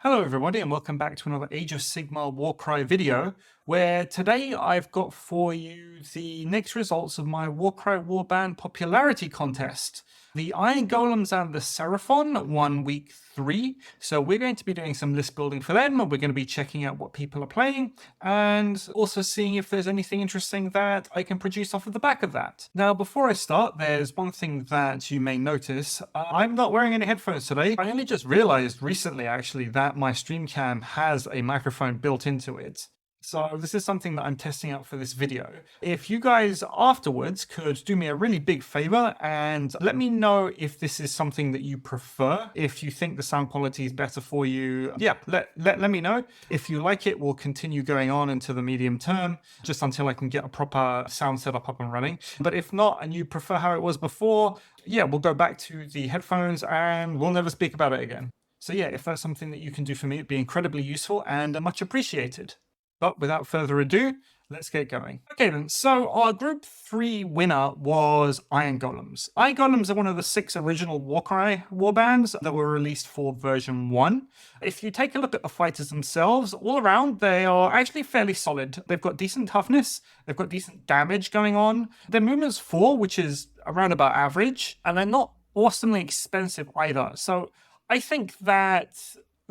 Hello everybody and welcome back to another Age of Sigmar Warcry video, where today I've got for you the next results of my Warcry Warband popularity contest. The Iron Golems and the Seraphon won week 3, so we're going to be doing some list building for them, and we're going to be checking out what people are playing, and also seeing if there's anything interesting that I can produce off of the back of that. Now, before I start, there's one thing that you may notice. I'm not wearing any headphones today. I only just realized recently, actually, that my stream cam has a microphone built into it. So this is something that I'm testing out for this video. If you guys afterwards could do me a really big favor and let me know if this is something that you prefer, if you think the sound quality is better for you, yeah, let me know. If you like it, we'll continue going on into the medium term, just until I can get a proper sound setup up and running. But if not, and you prefer how it was before, yeah, we'll go back to the headphones and we'll never speak about it again. So yeah, if that's something that you can do for me, it'd be incredibly useful and much appreciated. But without further ado, let's get going. Okay then, so our Group 3 winner was Iron Golems. Iron Golems are one of the 6 original Warcry warbands that were released for version 1. If you take a look at the fighters themselves, all around they are actually fairly solid. They've got decent toughness, they've got decent damage going on. Their movement's 4, which is around about average, and they're not awesomely expensive either. So I think that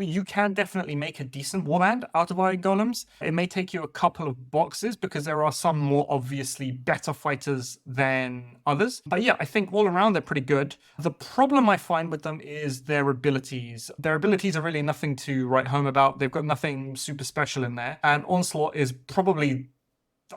you can definitely make a decent warband out of Iron Golems. It may take you a couple of boxes because there are some more obviously better fighters than others. But yeah, I think all around they're pretty good. The problem I find with them is their abilities. Their abilities are really nothing to write home about. They've got nothing super special in there. And Onslaught is probably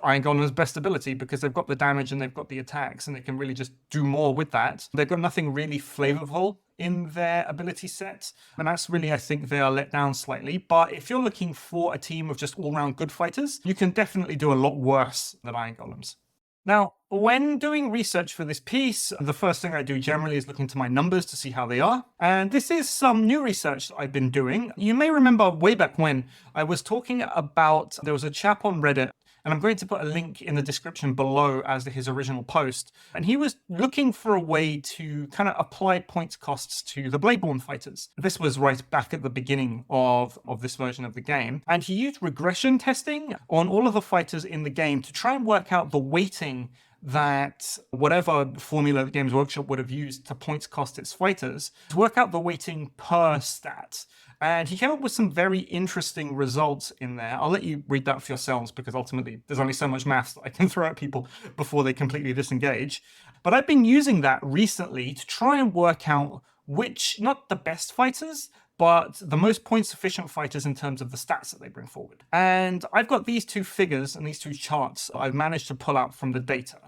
Iron Golem's best ability because they've got the damage and they've got the attacks and they can really just do more with that. They've got nothing really flavorful in their ability set, and that's really, I think, they are let down slightly. But if you're looking for a team of just all-round good fighters, you can definitely do a lot worse than Iron Golems. Now, when doing research for this piece, the first thing I do generally is look into my numbers to see how they are. And this is some new research that I've been doing. You may remember way back when I was talking about, there was a chap on Reddit, and I'm going to put a link in the description below as his original post. And he was looking for a way to kind of apply points costs to the Bladeborn fighters. This was right back at the beginning of this version of the game. And he used regression testing on all of the fighters in the game to try and work out the weighting that whatever formula the Games Workshop would have used to points cost its fighters, to work out the weighting per stat. And he came up with some very interesting results in there. I'll let you read that for yourselves because ultimately there's only so much maths that I can throw at people before they completely disengage. But I've been using that recently to try and work out which, not the best fighters, but the most points efficient fighters in terms of the stats that they bring forward. And I've got these two figures and these two charts I've managed to pull out from the data.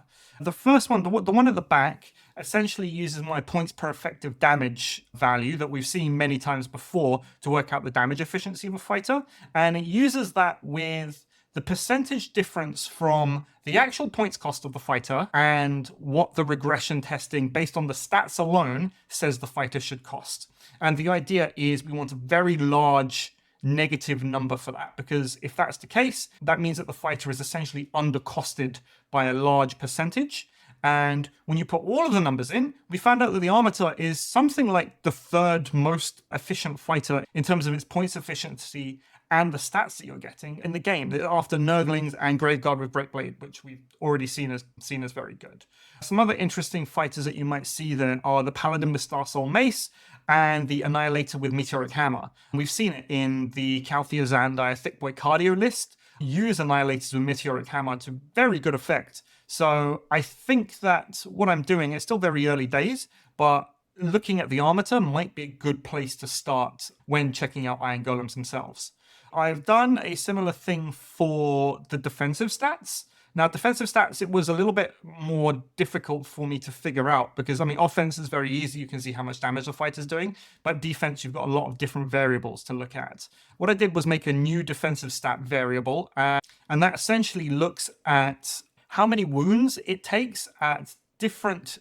The first one, the one at the back, essentially uses my points per effective damage value that we've seen many times before to work out the damage efficiency of a fighter. And it uses that with the percentage difference from the actual points cost of the fighter and what the regression testing based on the stats alone says the fighter should cost. And the idea is we want a very large negative number for that, because if that's the case, that means that the fighter is essentially undercosted by a large percentage. And when you put all of the numbers in, we found out that the Armator is something like the 3rd most efficient fighter in terms of its points efficiency and the stats that you're getting in the game, after Nurglings and Graveguard with Breakblade, which we've already seen as very good. Some other interesting fighters that you might see then are the Paladin with Star Soul Mace and the Annihilator with Meteoric Hammer. We've seen it in the Calthea Zandai Thick Boy Cardio list. Use Annihilators with Meteoric Hammer to very good effect. So I think that what I'm doing is still very early days, but looking at the Armator might be a good place to start when checking out Iron Golems themselves. I've done a similar thing for the defensive stats. Now, defensive stats, it was a little bit more difficult for me to figure out because, I mean, offense is very easy. You can see how much damage the fighter's doing. But defense, you've got a lot of different variables to look at. What I did was make a new defensive stat variable, and that essentially looks at how many wounds it takes at different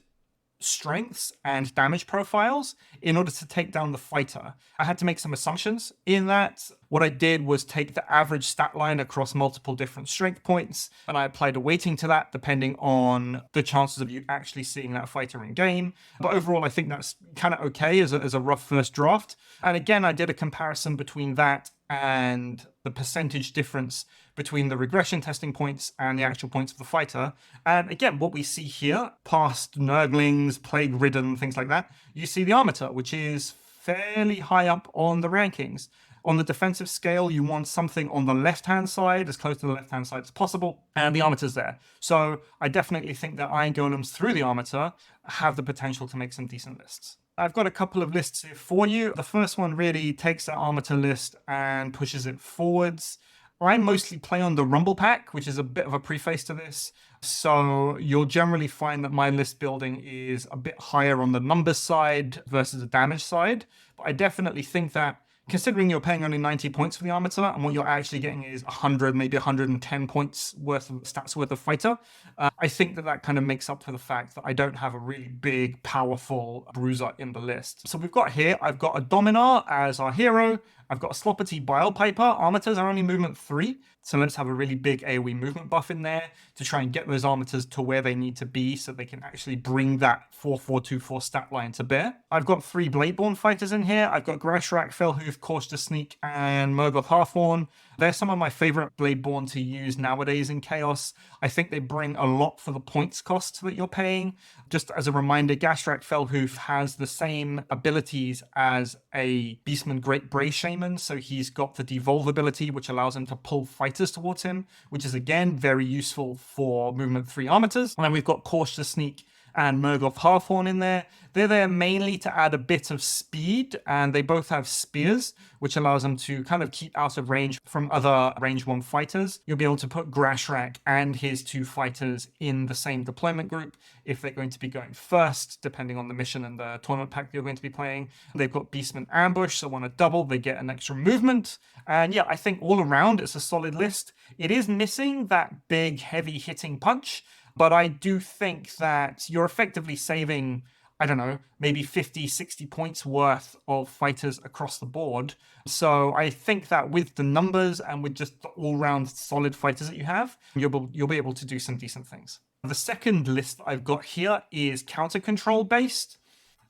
strengths and damage profiles in order to take down the fighter. I had to make some assumptions in that. What I did was take the average stat line across multiple different strength points, and I applied a weighting to that depending on the chances of you actually seeing that fighter in game. But overall, I think that's kind of okay as a rough first draft. And again, I did a comparison between that and the percentage difference between the regression testing points and the actual points of the fighter. And again, what we see here, past Nurglings, Plague Ridden, things like that, you see the Armator, which is fairly high up on the rankings. On the defensive scale, you want something on the left-hand side, as close to the left-hand side as possible, and the Armator's there. So I definitely think that Iron Golems through the Armator have the potential to make some decent lists. I've got a couple of lists here for you. The first one really takes that Armator list and pushes it forwards. I mostly play on the Rumble Pack, which is a bit of a preface to this. So you'll generally find that my list building is a bit higher on the numbers side versus the damage side. But I definitely think that considering you're paying only 90 points for the Armator and what you're actually getting is 100, maybe 110 points worth of stats worth of fighter, I think that kind of makes up for the fact that I don't have a really big, powerful bruiser in the list. So we've got here, I've got a Dominar as our hero. I've got a Sloppity Bilepiper. Armators are only movement 3, so let's have a really big AoE movement buff in there to try and get those Armators to where they need to be so they can actually bring that 4-4-2-4 stat line to bear. I've got 3 Bladeborn fighters in here. I've got Grashrak, Fellhoof, Cautious Sneak, and Morgoth Hearthorn. They're some of my favorite Bladeborn to use nowadays in Chaos. I think they bring a lot for the points cost that you're paying. Just as a reminder, Grashrak Fellhoof has the same abilities as a Beastman Great Bray Shaman, so he's got the Devolve ability, which allows him to pull fighters towards him, which is again very useful for movement 3 Armators. And then we've got Cautious Sneak and Morgoth Hearthorn in there. They're there mainly to add a bit of speed, and they both have spears, which allows them to kind of keep out of range from other range 1 fighters. You'll be able to put Grashrak and his 2 fighters in the same deployment group if they're going to be going first, depending on the mission and the tournament pack you're going to be playing. They've got Beastman Ambush, so on a double, they get an extra movement. And yeah, I think all around it's a solid list. It is missing that big, heavy hitting punch, but I do think that you're effectively saving, I don't know, maybe 50, 60 points worth of fighters across the board. So I think that with the numbers and with just the all-round solid fighters that you have, you'll be able to do some decent things. The second list I've got here is counter control based.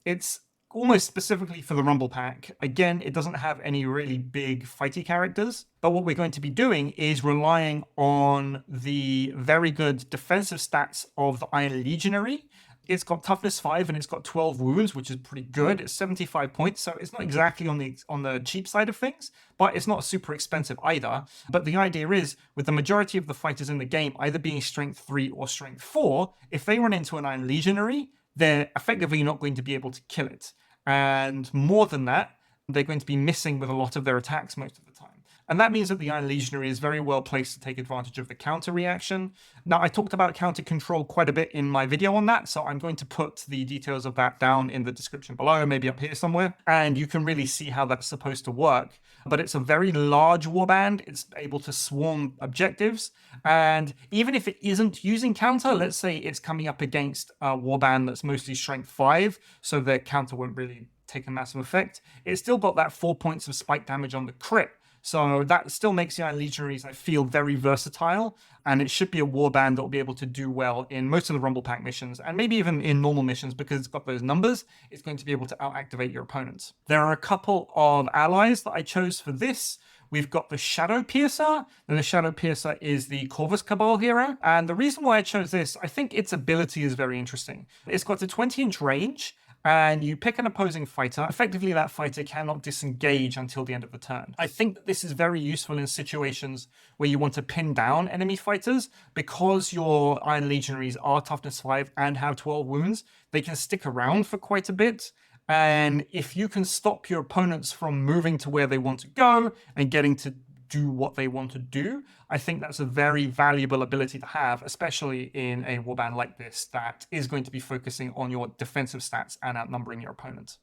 It's almost specifically for the Rumble Pack. Again, it doesn't have any really big fighty characters, but what we're going to be doing is relying on the very good defensive stats of the Iron Legionary. It's got toughness 5 and it's got 12 wounds, which is pretty good. It's 75 points, so it's not exactly on the cheap side of things, but it's not super expensive either. But the idea is, with the majority of the fighters in the game either being strength 3 or strength 4, if they run into an Iron Legionary, they're effectively not going to be able to kill it. And more than that, they're going to be missing with a lot of their attacks most of the time. And that means that the Iron Legionary is very well placed to take advantage of the counter reaction. Now, I talked about counter control quite a bit in my video on that, so I'm going to put the details of that down in the description below, maybe up here somewhere, and you can really see how that's supposed to work. But it's a very large warband. It's able to swarm objectives, and even if it isn't using counter, let's say it's coming up against a warband that's mostly strength 5, so their counter won't really take a massive effect, it's still got that 4 points of spike damage on the crit. So that still makes the Iron Legionaries, I feel, very versatile, and it should be a warband that will be able to do well in most of the Rumble Pack missions, and maybe even in normal missions, because it's got those numbers, it's going to be able to out-activate your opponents. There are a couple of allies that I chose for this. We've got the Shadow Piercer, and the Shadow Piercer is the Corvus Cabal hero, and the reason why I chose this, I think its ability is very interesting. It's got a 20-inch range, and you pick an opposing fighter. Effectively, that fighter cannot disengage until the end of the turn. I think that this is very useful in situations where you want to pin down enemy fighters. Because your Iron Legionaries are toughness 5 and have 12 wounds, they can stick around for quite a bit. And if you can stop your opponents from moving to where they want to go and getting to do what they want to do, I think that's a very valuable ability to have, especially in a warband like this that is going to be focusing on your defensive stats and outnumbering your opponent.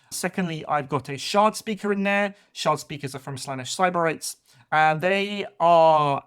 Secondly, I've got a Shard Speaker in there. Shard Speakers are from Slaanesh Cyberites, and they are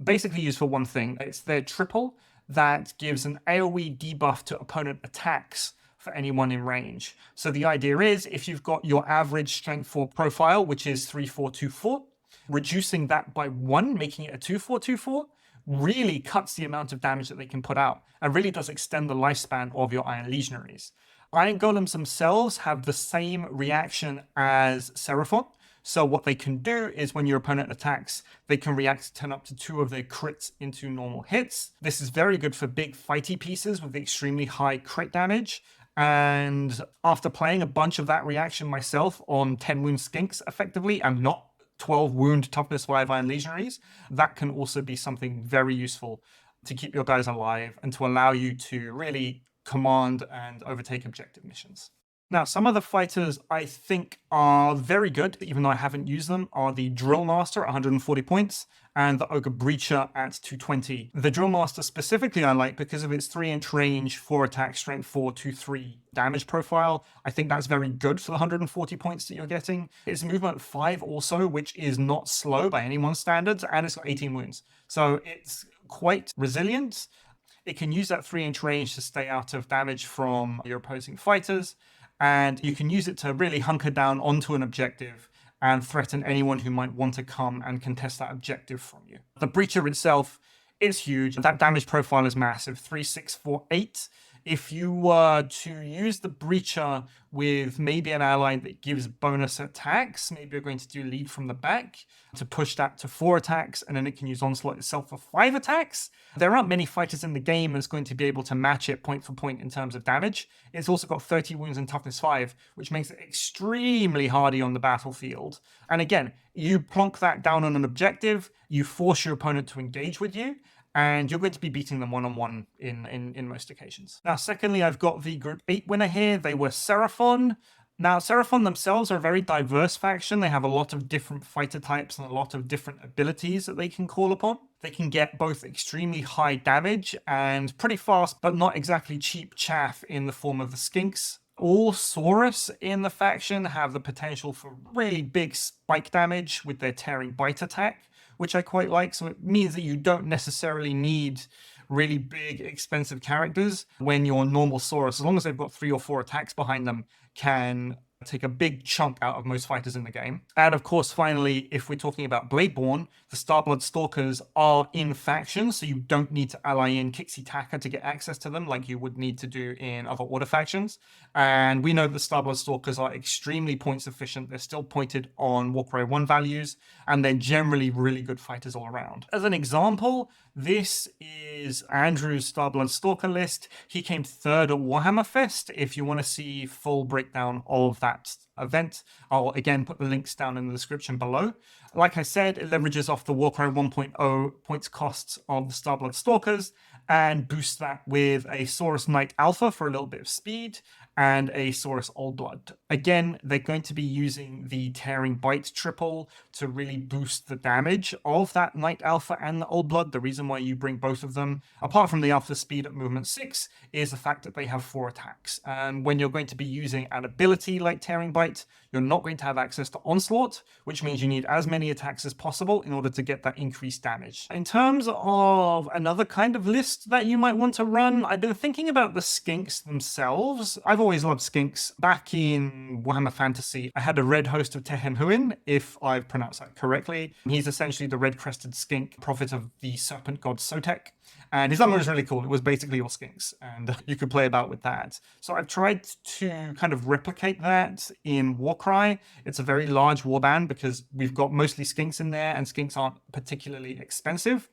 basically used for one thing. It's their triple that gives an AoE debuff to opponent attacks for anyone in range. So the idea is, if you've got your average strength 4 profile, which is 3-4-2-4, reducing that by 1, making it a 2/4/2/4, really cuts the amount of damage that they can put out and really does extend the lifespan of your Iron Legionaries. Iron Golems themselves have the same reaction as Seraphon. So what they can do is when your opponent attacks, they can react to turn up to 2 of their crits into normal hits. This is very good for big fighty pieces with extremely high crit damage. And after playing a bunch of that reaction myself on 10 wound skinks effectively, and not 12 wound toughness 5 Iron Legionaries, that can also be something very useful to keep your guys alive and to allow you to really command and overtake objective missions. Now, some of the fighters I think are very good, even though I haven't used them, are the Drill Master at 140 points and the Ogre Breacher at 220. The Drill Master specifically I like because of its 3-inch range, 4 attack, strength 4, 2-3 damage profile. I think that's very good for the 140 points that you're getting. It's movement 5 also, which is not slow by anyone's standards, and it's got 18 wounds. So it's quite resilient. It can use that 3-inch range to stay out of damage from your opposing fighters, and you can use it to really hunker down onto an objective and threaten anyone who might want to come and contest that objective from you. The Breacher itself is huge. That damage profile is massive, 3, 6, 4, 8. If you were to use the Breacher with maybe an ally that gives bonus attacks, maybe you're going to do lead from the back to push that to 4 attacks, and then it can use Onslaught itself for 5 attacks. There aren't many fighters in the game that's going to be able to match it point for point in terms of damage. It's also got 30 wounds and toughness 5, which makes it extremely hardy on the battlefield. And again, you plonk that down on an objective, you force your opponent to engage with you, and you're going to be beating them one-on-one in most occasions. Now, secondly, I've got the Group 8 winner here. They were Seraphon. Now, Seraphon themselves are a very diverse faction. They have a lot of different fighter types and a lot of different abilities that they can call upon. They can get both extremely high damage and pretty fast, but not exactly cheap chaff in the form of the Skinks. All Saurus in the faction have the potential for really big spike damage with their Tearing Bite attack, which I quite like. So it means that you don't necessarily need really big, expensive characters when your normal Saurus, as long as they've got 3 or 4 attacks behind them, can take a big chunk out of most fighters in the game. And of course, finally, if we're talking about Bladeborn, the Starblood Stalkers are in faction, so you don't need to ally in Kixi Taka to get access to them like you would need to do in other Order factions. And we know the Starblood Stalkers are extremely points efficient. They're still pointed on Warcry 1 values, and they're generally really good fighters all around. As an example, this is Andrew's Starblood Stalker list. He came 3rd at Warhammer Fest. If you want to see full breakdown of that event, I'll again put the links down in the description below. Like I said, it leverages off the Warcry 1.0 points costs of the Starblood Stalkers and boosts that with a Saurus Knight Alpha for a little bit of speed and a Saurus Old Blood. Again, they're going to be using the Tearing Bite triple to really boost the damage of that Knight Alpha and the Old Blood. The reason why you bring both of them, apart from the Alpha speed at movement 6, is the fact that they have 4 attacks. And when you're going to be using an ability like Tearing Bite, you're not going to have access to Onslaught, which means you need as many attacks as possible in order to get that increased damage. In terms of another kind of list that you might want to run, I've been thinking about the Skinks themselves. I've always loved Skinks. Back in Warhammer Fantasy, I had a red host of Tehenhuin, if I've pronounced that correctly. He's essentially the red-crested skink, prophet of the serpent god Sotek. And his armor was really cool. It was basically all Skinks, and you could play about with that. So I've tried to kind of replicate that in Warcry. It's a very large warband because we've got mostly Skinks in there, and Skinks aren't particularly expensive.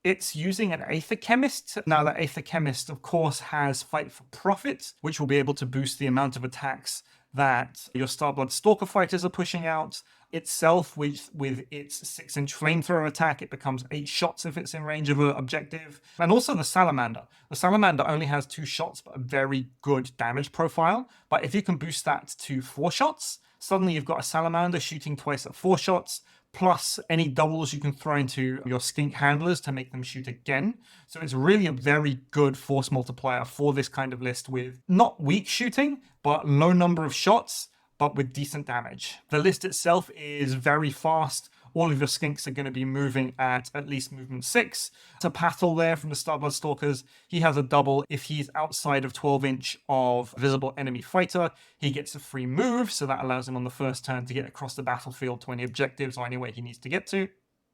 It's using an Aether Chemist. Now, that Aether Chemist, of course, has Fight for Profit, which will be able to boost the amount of attacks that your Starblood Stalker fighters are pushing out. Itself, with its 6-inch flamethrower attack, it becomes 8 shots if it's in range of an objective. And also the Salamander. The Salamander only has 2 shots, but a very good damage profile. But if you can boost that to 4 shots, suddenly you've got a Salamander shooting twice at 4 shots, plus any doubles you can throw into your skink handlers to make them shoot again. So it's really a very good force multiplier for this kind of list with not weak shooting, but low number of shots, but with decent damage. The list itself is very fast. all of your skinks are going to be moving at least movement 6. To Pathel there from the Starblood Stalkers, he has a double. If he's outside of 12 inch of visible enemy fighter, he gets a free move, so that allows him on the first turn to get across the battlefield to any objectives or anywhere he needs to get to.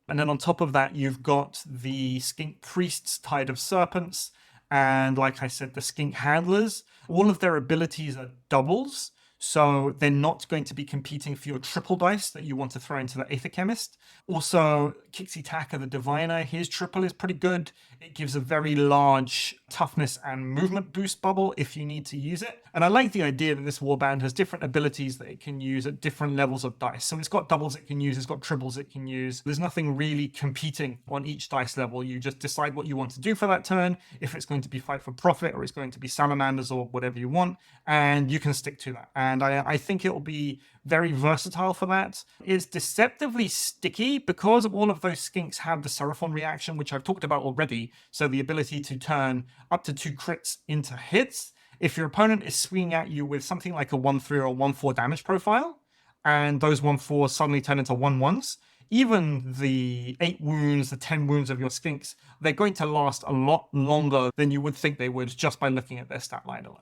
And then on top of that, you've got the Skink Priests, Tide of Serpents, and like I said, the Skink Handlers. All of their abilities are doubles, so they're not going to be competing for your triple dice that you want to throw into the Aether Chemist. Also, Kixie Taka, the Diviner, his triple is pretty good. It gives a very large toughness and movement boost bubble if you need to use it. And I like the idea that this warband has different abilities that it can use at different levels of dice. So it's got doubles it can use, it's got triples it can use. There's nothing really competing on each dice level. You just decide what you want to do for that turn, if it's going to be fight for profit or it's going to be salamanders or whatever you want, and you can stick to that. And I think it will be very versatile for that. It's deceptively sticky because all of those skinks have the Seraphon reaction, which I've talked about already. So the ability to turn up to 2 crits into hits. If your opponent is swinging at you with something like a 1-3 or a 1-4 damage profile, and those 1-4s suddenly turn into 1-1s, even the 8 wounds, the 10 wounds of your skinks, they're going to last a lot longer than you would think they would just by looking at their stat line alone.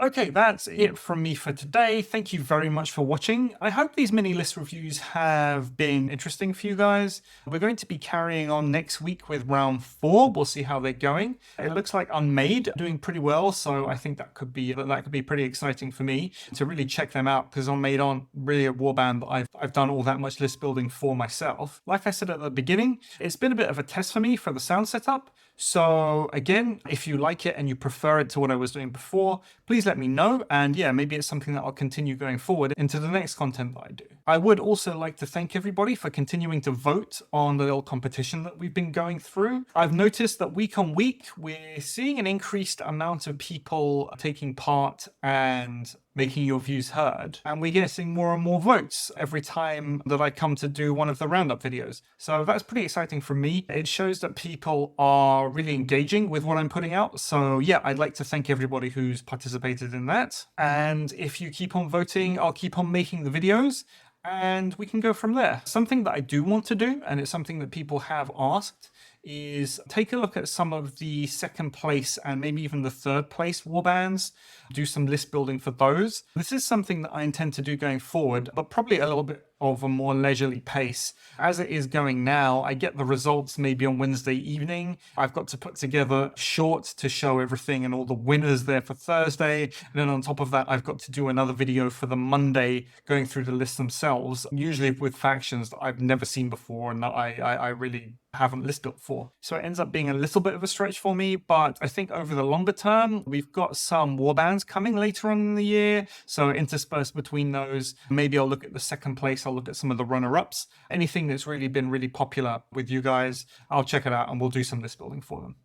Okay, that's it from me for today. Thank you very much for watching. I hope these mini list reviews have been interesting for you guys. We're going to be carrying on next week with round 4. We'll see how they're going. It looks like Unmade doing pretty well, so I think that could be pretty exciting for me to really check them out, because Unmade aren't really a warband that I've done all that much list building for myself. Like I said at the beginning, it's been a bit of a test for me for the sound setup. So again, if you like it and you prefer it to what I was doing before, please let me know. And yeah, maybe it's something that I'll continue going forward into the next content that I do. I would also like to thank everybody for continuing to vote on the little competition that we've been going through. I've noticed that week on week, we're seeing an increased amount of people taking part and making your views heard. And we're getting more and more votes every time that I come to do one of the roundup videos. So that's pretty exciting for me. It shows that people are really engaging with what I'm putting out. So yeah, I'd like to thank everybody who's participated in that. And if you keep on voting, I'll keep on making the videos and we can go from there. Something that I do want to do, and it's something that people have asked, is take a look at some of the 2nd place and maybe even the 3rd place warbands, do some list building for those. This is something that I intend to do going forward, but probably a little bit of a more leisurely pace. As it is going now, I get the results maybe on Wednesday evening. I've got to put together shorts to show everything and all the winners there for Thursday. And then on top of that, I've got to do another video for the Monday going through the lists themselves, usually with factions that I've never seen before and that I really haven't list built for. So it ends up being a little bit of a stretch for me, but I think over the longer term, we've got some warbands coming later on in the year. So interspersed between those, maybe I'll look at the 2nd place, I'll look at some of the runner-ups. Anything that's really been really popular with you guys, I'll check it out and we'll do some list building for them.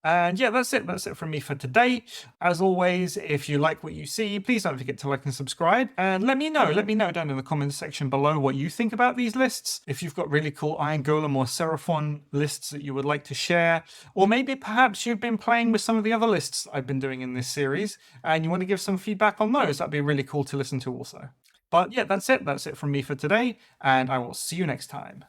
And yeah, that's it. That's it from me for today. As always, if you like what you see, please don't forget to like and subscribe. And let me know down in the comments section below what you think about these lists. If you've got really cool Iron Golem or Seraphon lists that you would like to share, or maybe perhaps you've been playing with some of the other lists I've been doing in this series and you want to give some feedback on those, that'd be really cool to listen to also. But yeah, that's it. That's it from me for today, and I will see you next time.